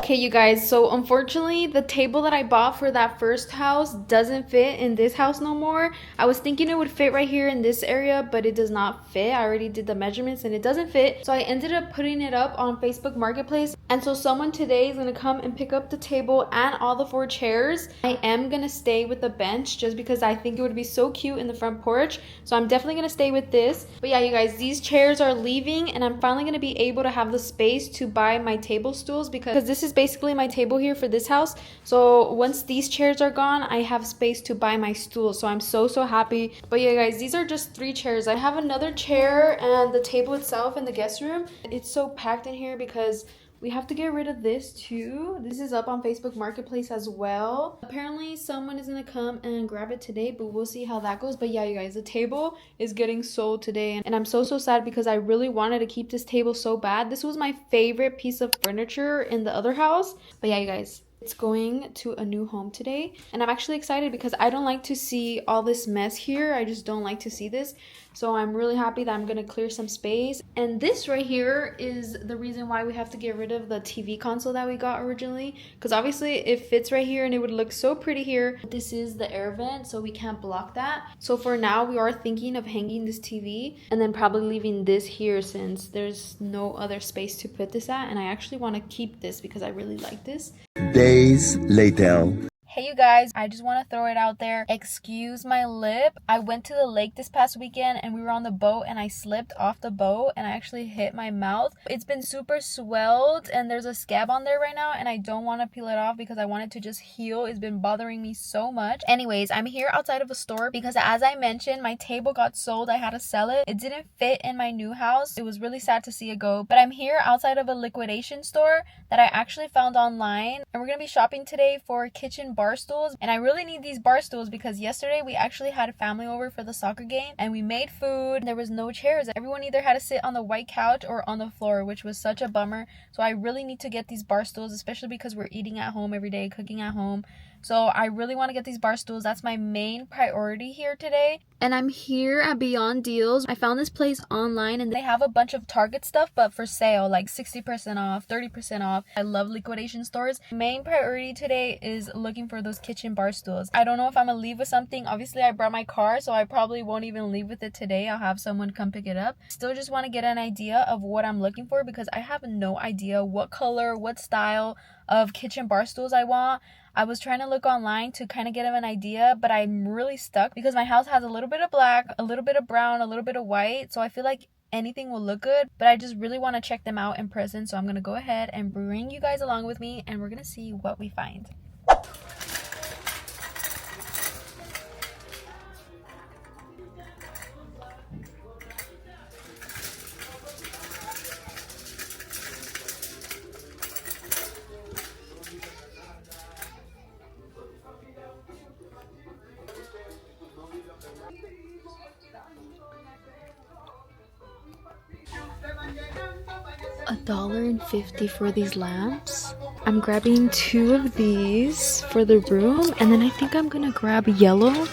Okay, you guys, so unfortunately the table that I bought for that first house doesn't fit in this house no more. I was thinking it would fit right here in this area, but it does not fit. I already did the measurements and it doesn't fit. So I ended up putting it up on Facebook Marketplace. And so someone today is gonna come and pick up the table and all the 4 chairs. I am gonna stay with the bench just because I think it would be so cute in the front porch. So I'm definitely gonna stay with this. But yeah, you guys, these chairs are leaving and I'm finally gonna be able to have the space to buy my table stools because this is basically my table here for this house. So once these chairs are gone, I have space to buy my stools. So I'm so happy. But yeah, guys, these are just 3 chairs. I have another chair and the table itself in the guest room. It's so packed in here because we have to get rid of this too. This is up on Facebook Marketplace as well. Apparently someone is gonna come and grab it today, but we'll see how that goes. But yeah, you guys, the table is getting sold today and I'm so sad because I really wanted to keep this table so bad. This was my favorite piece of furniture in the other house. But yeah, you guys, it's going to a new home today and I'm actually excited because I don't like to see all this mess here. I just don't like to see this. So I'm really happy that I'm gonna clear some space. And this right here is the reason why we have to get rid of the TV console that we got originally, because obviously it fits right here and it would look so pretty here. This is the air vent, so we can't block that. So for now we are thinking of hanging this TV and then probably leaving this here since there's no other space to put this at, and I actually want to keep this because I really like this. Days later. Hey you guys, I just want to throw it out there. Excuse my lip. I went to the lake this past weekend and we were on the boat and I slipped off the boat and I actually hit my mouth. It's been super swelled and there's a scab on there right now and I don't want to peel it off because I want it to just heal. It's been bothering me so much. Anyways, I'm here outside of a store because as I mentioned, my table got sold. I had to sell it. It didn't fit in my new house. It was really sad to see it go, but I'm here outside of a liquidation store that I actually found online and we're gonna be shopping today for kitchen bar stools. And I really need these bar stools because yesterday we actually had a family over for the soccer game and we made food. There was no chairs. Everyone either had to sit on the white couch or on the floor, which was such a bummer. So I really need to get these bar stools, especially because we're eating at home every day, cooking at home. So I really want to get these bar stools. That's my main priority here today. And I'm here at Beyond Deals. I found this place online and they have a bunch of Target stuff, but for sale, like 60% off, 30% off. I love liquidation stores. Main priority today is looking for those kitchen bar stools. I don't know if I'm gonna leave with something. Obviously, I brought my car, so I probably won't even leave with it today. I'll have someone come pick it up. Still just want to get an idea of what I'm looking for because I have no idea what color, what style of kitchen bar stools I want. I was trying to look online to kind of get an idea, but I'm really stuck because my house has a little bit of black, a little bit of brown, a little bit of white. So I feel like anything will look good, but I just really want to check them out in person. So I'm going to go ahead and bring you guys along with me and we're going to see what we find. $1.50 for these lamps. I'm grabbing 2 of these for the room and then I think I'm gonna grab yellow.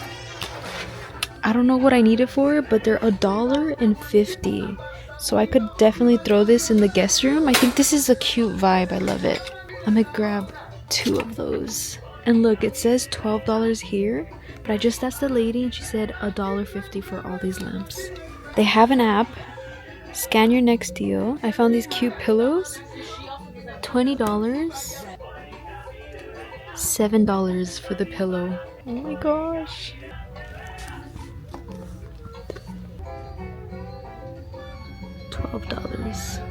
I don't know what I need it for, but they're $1.50. So I could definitely throw this in the guest room. I think this is a cute vibe. I love it. I'm gonna grab 2 of those. And look, it says $12 here, but I just asked the lady and she said $1.50 for all these lamps. They have an app. Scan your next deal. I found these cute pillows. $20. $7 for the pillow. Oh my gosh. $12.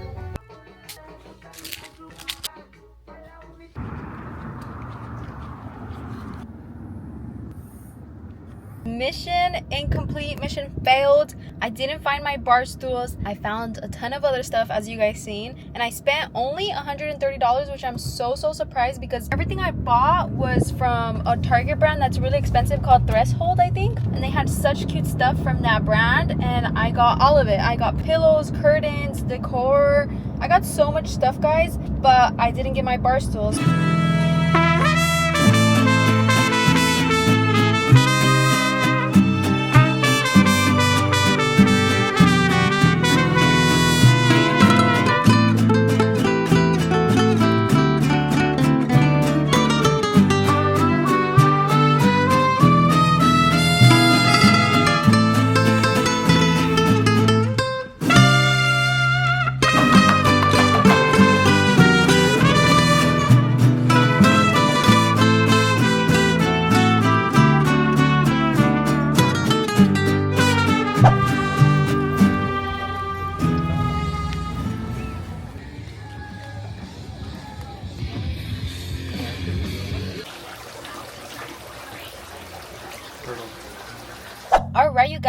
Mission incomplete, mission failed. I didn't find my bar stools. I found a ton of other stuff as you guys seen and I spent only $130, which I'm so surprised because everything I bought was from a Target brand that's really expensive called Threshold, I think, and they had such cute stuff from that brand and I got all of it. I got pillows, curtains, decor. I got so much stuff, guys, but I didn't get my bar stools.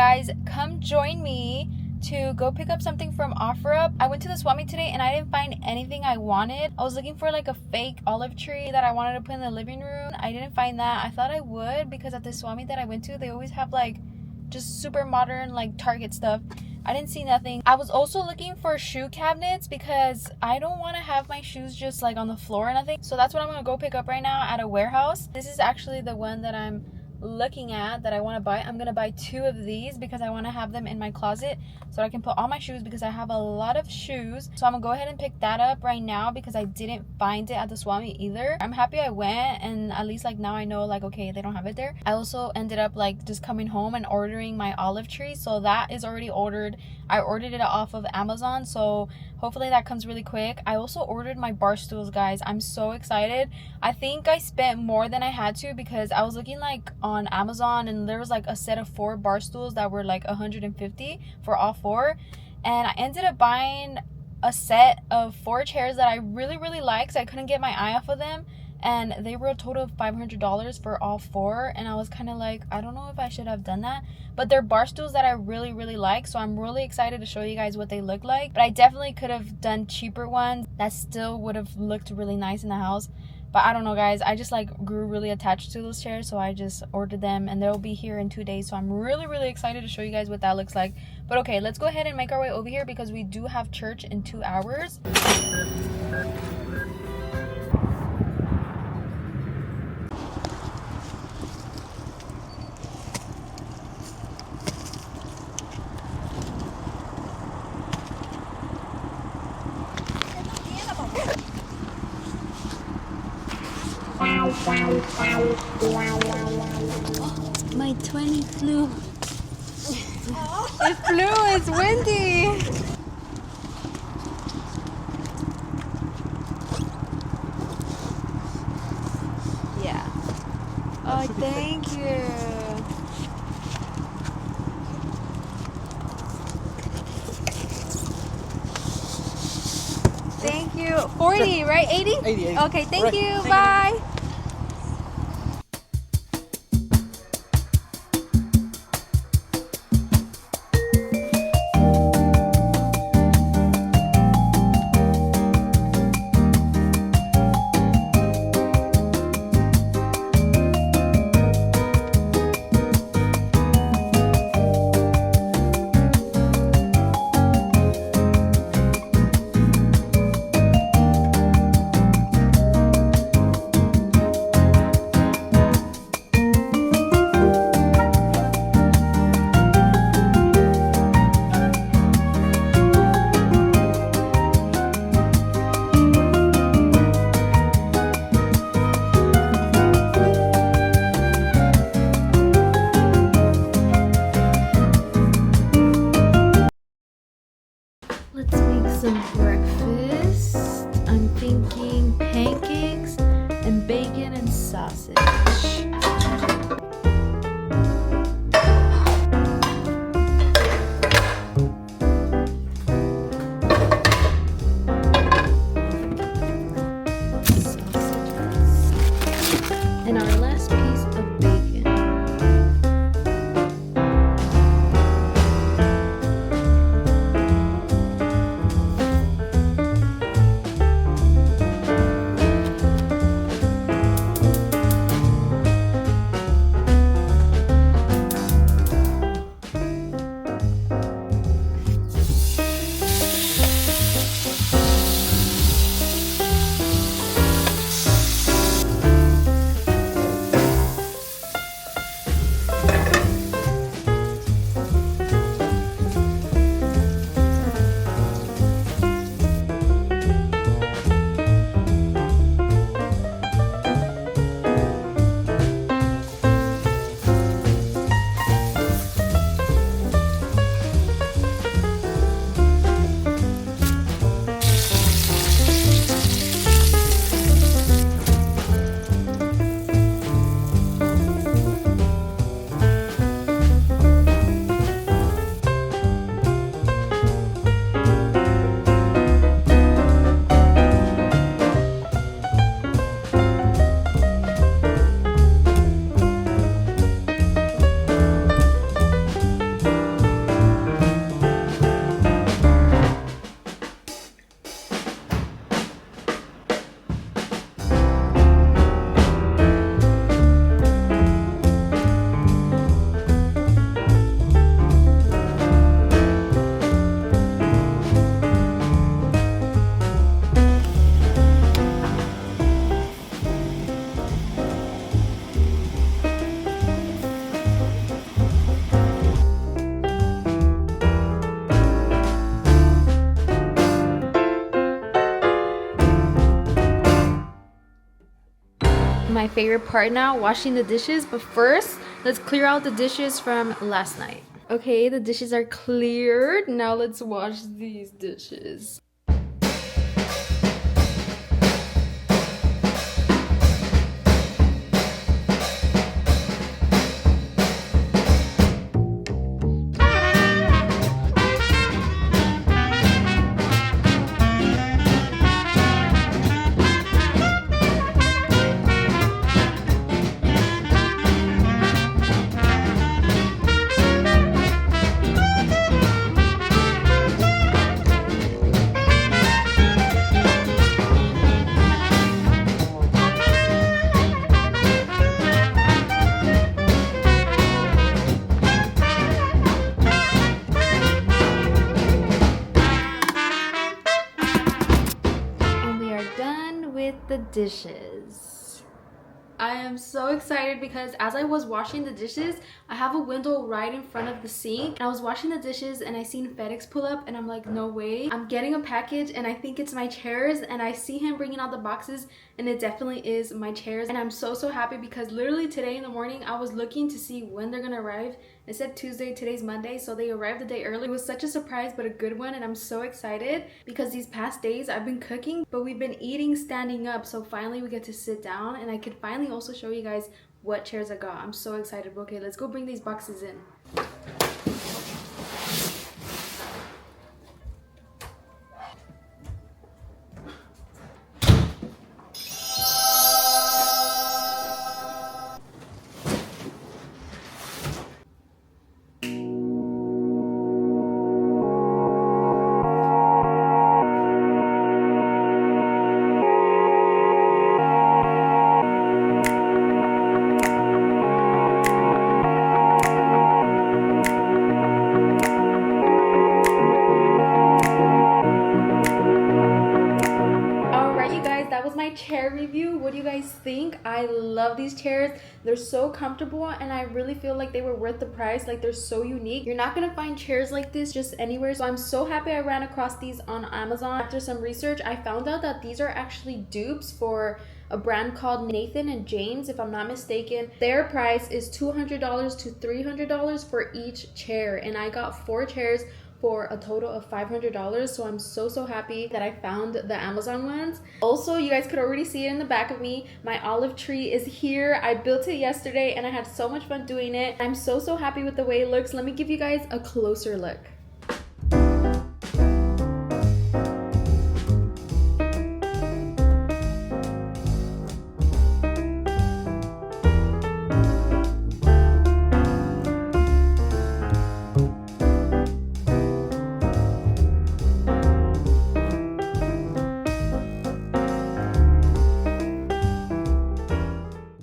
guys, come join me to go pick up something from OfferUp. I went to the swap meet today and I didn't find anything I wanted. I was looking for like a fake olive tree that I wanted to put in the living room. I didn't find that. I thought I would because at the swap meet that I went to, they always have like just super modern like Target stuff. I didn't see nothing. I was also looking for shoe cabinets because I don't want to have my shoes just like on the floor or nothing. So that's what I'm going to go pick up right now at a warehouse. This is actually the one that I'm looking at that I want to buy. I'm gonna buy 2 of these because I want to have them in my closet so I can put all my shoes because I have a lot of shoes. So I'm gonna go ahead and pick that up right now because I didn't find it at the swap meet either. I'm happy I went, and at least like now I know like okay, they don't have it there. I also ended up like just coming home and ordering my olive tree, so that is already ordered. I ordered it off of Amazon, so hopefully that comes really quick. I also ordered my bar stools, guys. I'm so excited. I think I spent more than I had to because I was looking like on Amazon and there was like a set of 4 bar stools that were like $150 for all 4, and I ended up buying a set of 4 chairs that I really liked. So I couldn't get my eye off of them, and they were a total of $500 for all 4, and I was kind of like, I don't know if I should have done that, but they're bar stools that I really like, so I'm really excited to show you guys what they look like. But I definitely could have done cheaper ones that still would have looked really nice in the house. But I don't know, guys, I just like grew really attached to those chairs, so I just ordered them and they'll be here in 2 days. So I'm really excited to show you guys what that looks like. But okay, let's go ahead and make our way over here because we do have church in 2 hours. My 20 flew. It flew, it's windy. Yeah. Oh, thank you. Thank you. 40, right? 80? 80. Okay, thank Right. you. Thank Bye. Let's make some breakfast. I'm thinking pancakes and bacon and sausage. And our last piece of bacon. my favorite part now, washing the dishes. But first, let's clear out the dishes from last night. Okay, the dishes are cleared. Now let's wash these dishes. The dishes. I am so excited because as I was washing the dishes, I have a window right in front of the sink. And I was washing the dishes and I seen FedEx pull up and I'm like, no way. I'm getting a package and I think it's my chairs, and I see him bringing out the boxes and it definitely is my chairs. And I'm so happy because literally today in the morning I was looking to see when they're gonna arrive. It said Tuesday, today's Monday, so they arrived a day early. It was such a surprise, but a good one, and I'm so excited because these past days I've been cooking, but we've been eating standing up, so finally we get to sit down, and I could finally also show you guys what chairs I got. I'm so excited. Okay, let's go bring these boxes in. Chair review. What do you guys think? I love these chairs. They're so comfortable and I really feel like they were worth the price. Like, they're so unique. You're not gonna find chairs like this just anywhere. So I'm so happy I ran across these on Amazon. After some research, I found out that these are actually dupes for a brand called Nathan and James, if I'm not mistaken. Their price is $200 to $300 for each chair, and I got 4 chairs for a total of $500. So I'm so happy that I found the Amazon ones. Also, you guys could already see it in the back of me. My olive tree is here. I built it yesterday and I had so much fun doing it. I'm so happy with the way it looks. Let me give you guys a closer look.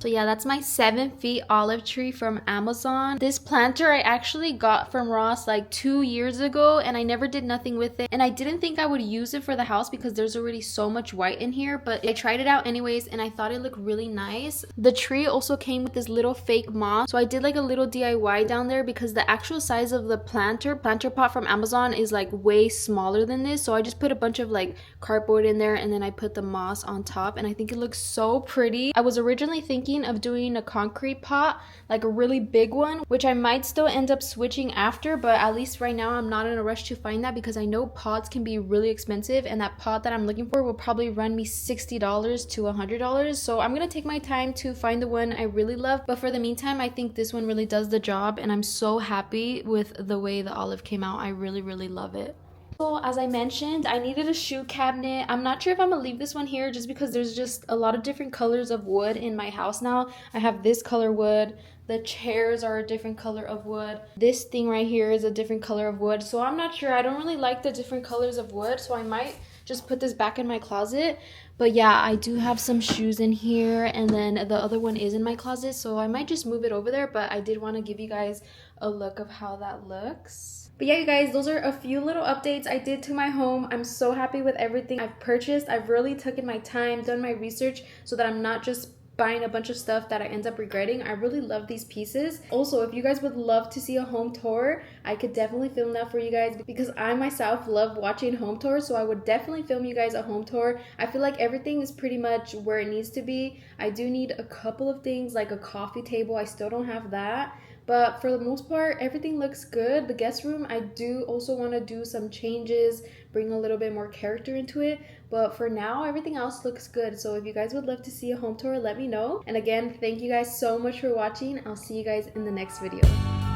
So yeah, that's my 7 feet olive tree from Amazon. This planter I actually got from Ross like 2 years ago, and I never did nothing with it. And I didn't think I would use it for the house because there's already so much white in here, but I tried it out anyways and I thought it looked really nice. The tree also came with this little fake moss. So I did like a little DIY down there because the actual size of the planter pot from Amazon is like way smaller than this. So I just put a bunch of like cardboard in there and then I put the moss on top, and I think it looks so pretty. I was originally thinking of doing a concrete pot, like a really big one, which I might still end up switching after, but at least right now I'm not in a rush to find that because I know pots can be really expensive, and that pot that I'm looking for will probably run me $60 to $100. So I'm gonna take my time to find the one I really love, but for the meantime I think this one really does the job, and I'm so happy with the way the olive came out. I really love it. So as I mentioned, I needed a shoe cabinet. I'm not sure if I'm gonna leave this one here just because there's just a lot of different colors of wood in my house now. I have this color wood. The chairs are a different color of wood. This thing right here is a different color of wood. So I'm not sure. I don't really like the different colors of wood. So I might just put this back in my closet. But yeah, I do have some shoes in here, and then the other one is in my closet. So I might just move it over there. But I did want to give you guys a look of how that looks. But yeah, you guys, those are a few little updates I did to my home. I'm so happy with everything I've purchased. I've really taken my time, done my research so that I'm not just buying a bunch of stuff that I end up regretting. I really love these pieces. Also, if you guys would love to see a home tour, I could definitely film that for you guys because I myself love watching home tours, so I would definitely film you guys a home tour. I feel like everything is pretty much where it needs to be. I do need a couple of things like a coffee table. I still don't have that. But for the most part, everything looks good. The guest room, I do also want to do some changes, bring a little bit more character into it. But for now, everything else looks good. So if you guys would love to see a home tour, let me know. And again, thank you guys so much for watching. I'll see you guys in the next video.